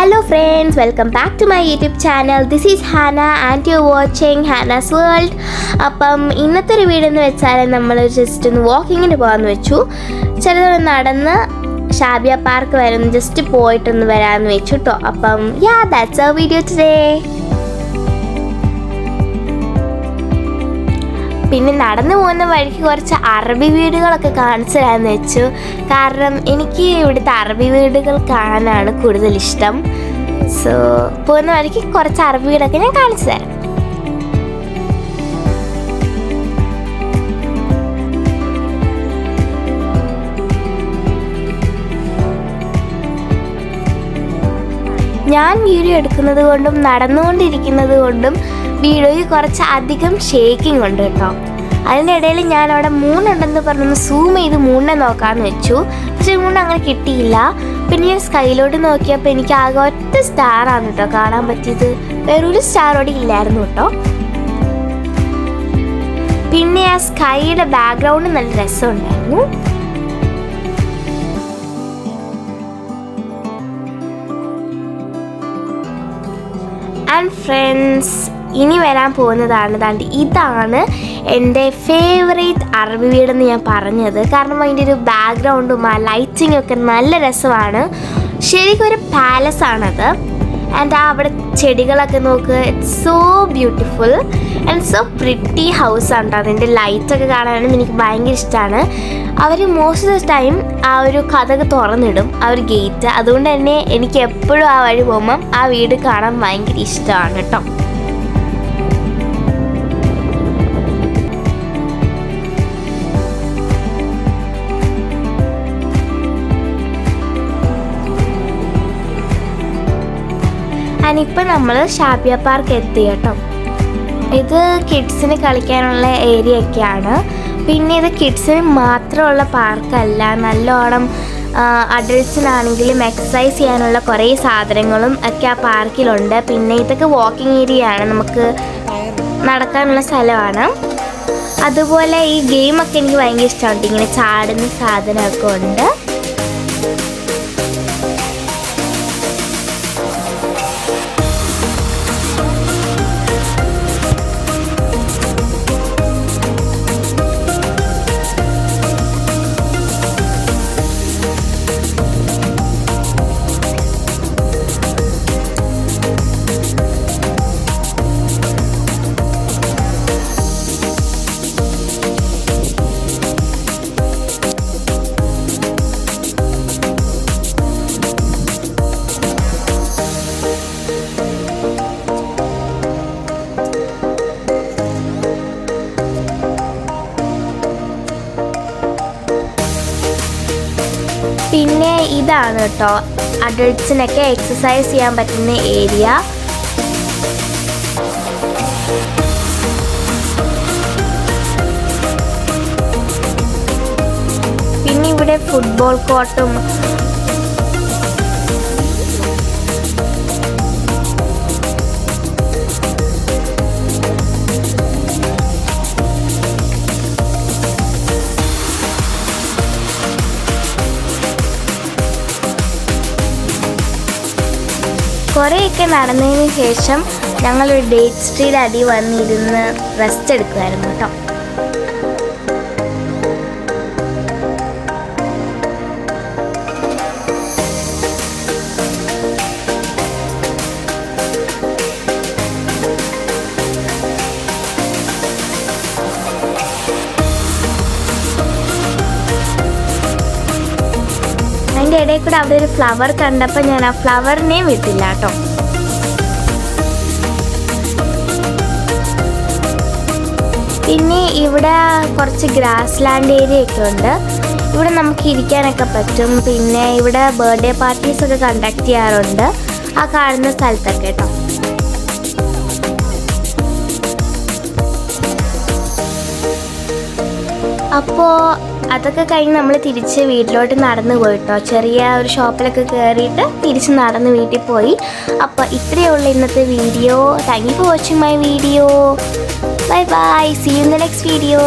Hello friends, welcome back to my YouTube channel. This is Hannah and you're watching Hannah's World. അപ്പം ഇന്നത്തെ ഒരു video എന്ന് വെച്ചാൽ നമ്മൾ ജസ്റ്റ് ഒന്ന് വാക്കിങ്ങിന് പോകാമെന്ന് വെച്ചു. ചിലതൊന്ന് നടന്ന് ഷാബിയ പാർക്ക് വരെ ഒന്ന് ജസ്റ്റ് പോയിട്ടൊന്ന് വരാമെന്ന് വെച്ചു കേട്ടോ. അപ്പം that's our video today. പിന്നെ നടന്നു പോകുന്ന വഴിക്ക് കുറച്ച് അറബി വീടുകളൊക്കെ കാണിച്ചു തരാമെന്ന് വെച്ചു. കാരണം എനിക്ക് ഇവിടുത്തെ അറബി വീടുകൾ കാണാനാണ് കൂടുതൽ ഇഷ്ടം. സോ പോകുന്ന വഴിക്ക് കുറച്ച് അറബി വീടൊക്കെ ഞാൻ കാണിച്ചു തരാം. ഞാൻ വീഡിയോ എടുക്കുന്നത് കൊണ്ടും നടന്നുകൊണ്ടിരിക്കുന്നത് കൊണ്ടും വീഡിയോയിൽ കുറച്ച് അധികം ഷേക്കിംഗ് ഉണ്ട് കേട്ടോ. അതിൻ്റെ ഇടയിൽ ഞാൻ അവിടെ മൂന്നുണ്ടെന്ന് പറഞ്ഞൊന്ന് സൂം ചെയ്ത് മൂന്നെ നോക്കാമെന്ന് വെച്ചു. പക്ഷേ മൂന്ന് അങ്ങനെ കിട്ടിയില്ല. പിന്നെ ഞാൻ സ്കൈയിലോട്ട് നോക്കിയപ്പോൾ എനിക്ക് ആകെ ഒറ്റ സ്റ്റാറാണ് കേട്ടോ കാണാൻ പറ്റിയത്. വേറൊരു സ്റ്റാർ അവിടെ ഇല്ലായിരുന്നു കേട്ടോ. പിന്നെ ആ സ്കൈയുടെ ബാക്ക്ഗ്രൗണ്ട് നല്ല രസമുണ്ടായിരുന്നു. ആൻഡ് ഫ്രണ്ട്സ്, ഇനി വരാൻ പോകുന്നതാണ് ഇതാണ് എൻ്റെ ഫേവറേറ്റ് അറബി വീടെന്ന് ഞാൻ പറഞ്ഞത്. കാരണം അതിൻ്റെ ഒരു ബാക്ക്ഗ്രൗണ്ടും ആ ലൈറ്റിങ്ങും ഒക്കെ നല്ല രസമാണ്. ശരിക്കും ഒരു പാലസാണത്. ആൻഡ് അവിടെ ചെടികളൊക്കെ നോക്കുക, it's so beautiful and so pretty ഹൗസാണ് കേട്ടോ. അതിൻ്റെ ലൈറ്റൊക്കെ കാണാനും എനിക്ക് ഭയങ്കര ഇഷ്ടമാണ്. അവർ മോസ്റ്റ് ഓഫ് ദ ടൈം ആ ഒരു കഥക് തുറന്നിടും, ആ ഒരു ഗേറ്റ്. അതുകൊണ്ട് തന്നെ എനിക്ക് എപ്പോഴും ആ വഴി പോകുമ്പം ആ വീട് കാണാൻ ഭയങ്കര ഇഷ്ടമാണ് കേട്ടോ. ഇപ്പം നമ്മൾ ഷാബിയ പാർക്ക് എത്തി കേട്ടോ. ഇത് കിഡ്സിന് കളിക്കാനുള്ള ഏരിയ ഒക്കെയാണ്. പിന്നെ ഇത് കിഡ്സിന് മാത്രമുള്ള പാർക്കല്ല, നല്ലോണം അഡൾട്ട്സിനാണെങ്കിലും എക്സസൈസ് ചെയ്യാനുള്ള കുറേ സാധനങ്ങളും ഒക്കെ ആ പാർക്കിലുണ്ട്. പിന്നെ ഇതൊക്കെ വാക്കിംഗ് ഏരിയ ആണ്, നമുക്ക് നടക്കാനുള്ള സ്ഥലമാണ്. അതുപോലെ ഈ ഗെയിമൊക്കെ എനിക്ക് ഭയങ്കര ഇഷ്ടമുണ്ട്. ഇങ്ങനെ ചാടുന്ന സാധനമൊക്കെ ഉണ്ട്. പിന്നെ ഇതാണ് കേട്ടോ അഡൾട്ട്സിനൊക്കെ എക്സസൈസ് ചെയ്യാൻ പറ്റുന്ന ഏരിയ. പിന്നെ ഇവിടെ ഫുട്ബോൾ കോർട്ടും കുറേയൊക്കെ നടന്നതിന് ശേഷം ഞങ്ങളൊരു ഡേറ്റ് ട്രീയുടെ അടി വന്നിരുന്ന് റെസ്റ്റ് എടുക്കുമായിരുന്നു കേട്ടോ. അതിൻ്റെ ഇടയിൽ കൂടെ അവിടെ ഒരു ഫ്ലവർ കണ്ടപ്പോൾ ഞാൻ ആ ഫ്ലവറിനെ വിട്ടില്ല കേട്ടോ. പിന്നെ ഇവിടെ കുറച്ച് ഗ്രാസ് ലാൻഡ് ഏരിയ ഒക്കെ ഉണ്ട്. ഇവിടെ നമുക്ക് ഇരിക്കാനൊക്കെ പറ്റും. പിന്നെ ഇവിടെ ബർത്ത്ഡേ പാർട്ടീസൊക്കെ കണ്ടക്ട് ചെയ്യാറുണ്ട് ആ കാണുന്ന സ്ഥലത്തൊക്കെ കേട്ടോ. അപ്പോൾ അതൊക്കെ കഴിഞ്ഞ് നമ്മൾ തിരിച്ച് വീട്ടിലോട്ട് നടന്നു പോയിട്ടോ. ചെറിയ ഒരു ഷോപ്പിലൊക്കെ കയറിയിട്ട് തിരിച്ച് നടന്ന് വീട്ടിൽ പോയി. അപ്പോൾ ഇത്രയേ ഉള്ളൂ ഇന്നത്തെ video. Thank you for watching my video. Bye bye. See you in the next video.